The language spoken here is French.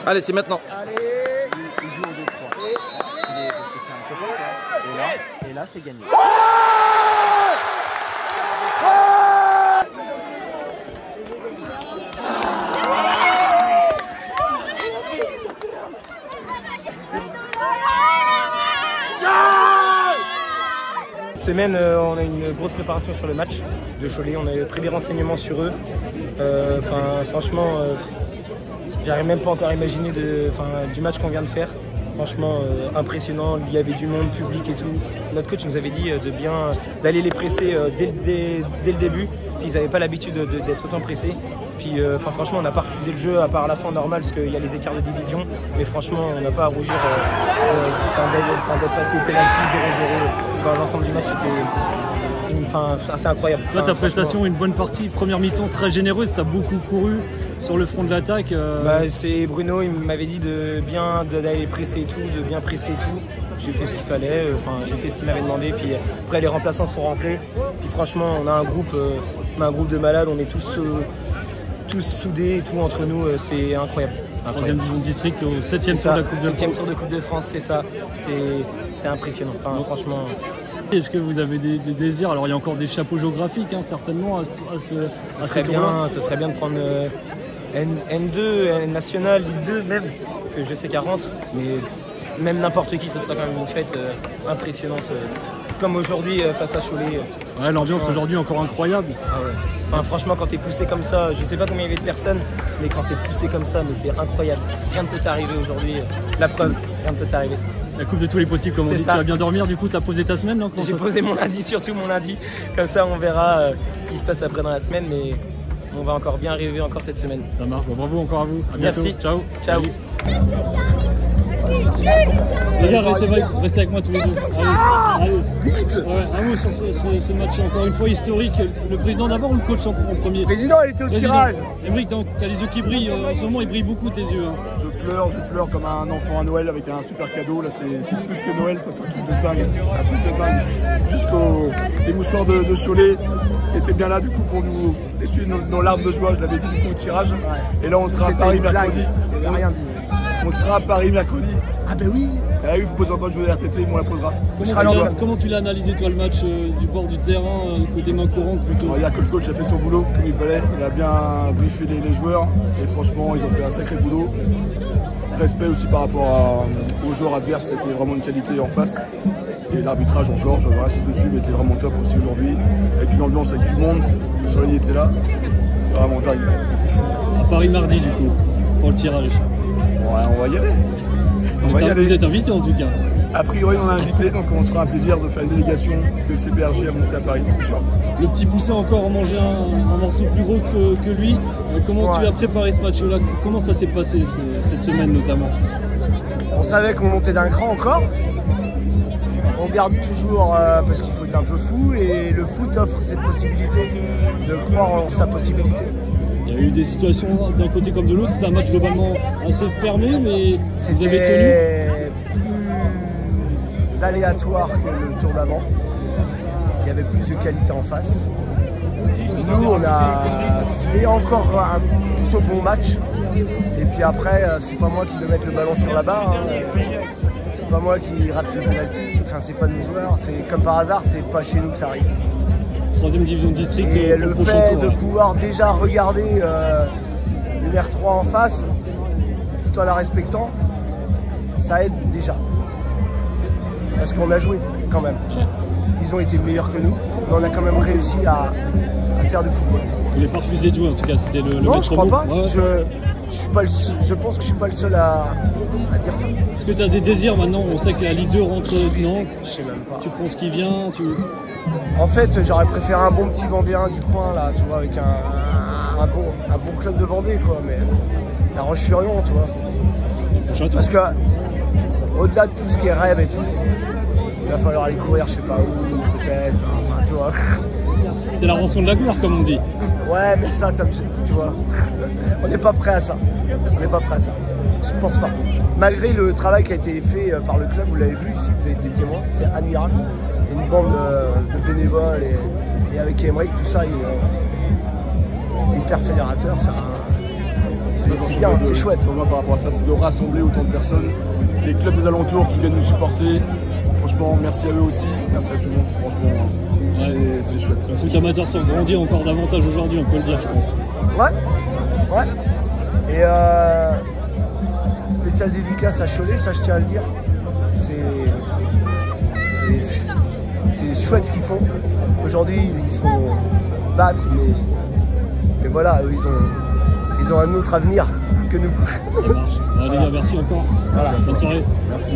Allez, c'est maintenant. Allez. Il joue au 2-3. Parce que c'est un peu et là c'est gagné. Cette semaine, on a une grosse préparation sur le match de Cholet. On a pris des renseignements sur eux. Franchement, j'arrive même pas encore à imaginer du match qu'on vient de faire. Franchement, impressionnant. Il y avait du monde, public et tout. Notre coach nous avait dit d'aller les presser dès le début, s'ils n'avaient pas l'habitude d'être autant pressés. Puis, franchement, on n'a pas refusé le jeu à part la fin normale parce qu'il y a les écarts de division. Mais franchement, on n'a pas à rougir d'être passé au penalty 0-0. Dans l'ensemble du match, c'était assez incroyable. Toi, ta prestation, une bonne partie, première mi-temps très généreuse, tu as beaucoup couru sur le front de l'attaque. C'est Bruno, il m'avait dit d'aller presser et tout, de bien presser et tout. J'ai fait ce qu'il fallait, j'ai fait ce qu'il m'avait demandé. Puis après, les remplaçants sont rentrés. Puis franchement, on a un groupe de malades, on est tous soudés et tout entre nous, c'est incroyable. 3e division de district au 7e tour de la Coupe de France. 7e tour de Coupe de France, c'est ça. C'est impressionnant. Franchement. Est-ce que vous avez des désirs? Alors il y a encore des chapeaux géographiques certainement à ce serait bien de prendre N2, National, Ligue 2 même, parce que je sais 40, mais même n'importe qui, ce sera quand même une fête impressionnante, comme aujourd'hui face à Cholet. Ouais, l'ambiance aujourd'hui encore incroyable. Ah ouais. Franchement, quand t'es poussé comme ça, je sais pas combien il y avait de personnes, mais quand t'es poussé comme ça, mais c'est incroyable. Rien ne peut t'arriver aujourd'hui. La preuve, rien ne peut t'arriver. La coupe de tous les possibles, comme on dit. Tu vas bien dormir, du coup, tu as posé ta semaine? J'ai posé mon lundi, surtout mon lundi. Comme ça, on verra ce qui se passe après dans la semaine, mais on va encore bien rêver encore cette semaine. Ça marche, bravo encore à vous. À bientôt. Merci. Ciao. Ciao. Les gars, restez avec moi tous les deux. Allez. Vite. Ouais, un mot sur ce match encore une fois historique. Le président d'abord ou le coach en premier? Le président, il était au tirage. Émeric, t'as les yeux qui brillent. En ce moment, ils brillent beaucoup tes yeux. Je pleure comme un enfant à Noël avec un super cadeau. Là, c'est plus que Noël, c'est un truc de dingue. C'est un truc de dingue. Jusqu'aux mouchoirs de Cholet étaient bien là du coup pour nous essuyer nos larmes de joie. Je l'avais dit du coup au tirage. Ouais. Et là, on sera à Paris mercredi. On sera à Paris mercredi. Ah ben oui. Ah oui, vous posez encore une chose de RTT, on la posera. Comment tu l'as analysé toi le match du bord du terrain, côté main courante plutôt? Il y a que le coach a fait son boulot comme il fallait. Il a bien briefé les joueurs et franchement ils ont fait un sacré boulot. Respect aussi par rapport aux joueurs adverses, c'était vraiment une qualité en face. Et l'arbitrage encore, je reste dessus, mais était vraiment top aussi aujourd'hui. Avec une ambiance, avec du monde, le soleil était là. C'est vraiment dingue, c'est fou. À Paris mardi du coup, pour le tirage. Ouais, on va y aller. Vous êtes invité en tout cas. A priori on est invité, donc on se fera un plaisir de faire une délégation de CPRG à monter à Paris, c'est sûr. Le petit poussé encore a mangé un morceau plus gros que lui. Comment tu as préparé ce match-là? Comment ça s'est passé cette semaine notamment? On savait qu'on montait d'un cran encore. On garde toujours parce qu'il faut être un peu fou et le foot offre cette possibilité de croire en sa possibilité. Il y a eu des situations d'un côté comme de l'autre, c'était un match globalement assez fermé, mais vous avez tenu. C'était plus aléatoire que le tour d'avant. Il y avait plus de qualité en face. Nous, on a fait encore un plutôt bon match. Et puis après, c'est pas moi qui vais mettre le ballon sur la barre. C'est pas moi qui rate le penalty. Enfin, c'est pas nos joueurs. C'est comme par hasard, c'est pas chez nous que ça arrive. 3e division de district. Et le fait de pouvoir déjà regarder une R3 en face, tout en la respectant, ça aide déjà. Parce qu'on a joué quand même. Ils ont été meilleurs que nous, mais on a quand même réussi à faire du football. Vous n'avez pas refusé de jouer en tout cas, c'était le non, match. Je crois pas. Ouais. Je pense que je suis pas le seul à dire ça. Est-ce que tu as des désirs maintenant? On sait que la Ligue 2 rentre Nantes. Je sais même pas. Tu prends ce qui vient En fait, j'aurais préféré un bon petit Vendéen du coin, là, tu vois, avec un bon club de Vendée, quoi. Mais la Roche-sur-Yon, tu vois. Parce que, au-delà de tout ce qui est rêve et tout, il va falloir aller courir, je sais pas où, peut-être, enfin, tu vois. C'est la rançon de la gloire, comme on dit. Ouais, mais ça me... Tu vois, on n'est pas prêt à ça. On n'est pas prêt à ça. Je pense pas. Malgré le travail qui a été fait par le club, vous l'avez vu ici, vous avez été témoin, c'est admirable. Il y a une bande de bénévoles et avec Émeric, tout ça, c'est hyper fédérateur. c'est bien, c'est chouette. Pour moi, par rapport à ça, c'est de rassembler autant de personnes, les clubs des alentours qui viennent nous supporter. Franchement, merci à eux aussi, merci à tout le monde. Franchement, c'est chouette. Le foot amateur s'en grandit encore davantage aujourd'hui, on peut le dire, je pense. Ouais. Et spécial dédicace à Cholet, ça je tiens à le dire. C'est chouette ce qu'ils font. Aujourd'hui, ils se font battre, mais voilà, eux, ils ont un autre avenir que nous. Ça marche. Les gars, merci encore. Voilà. Bonne soirée. Merci.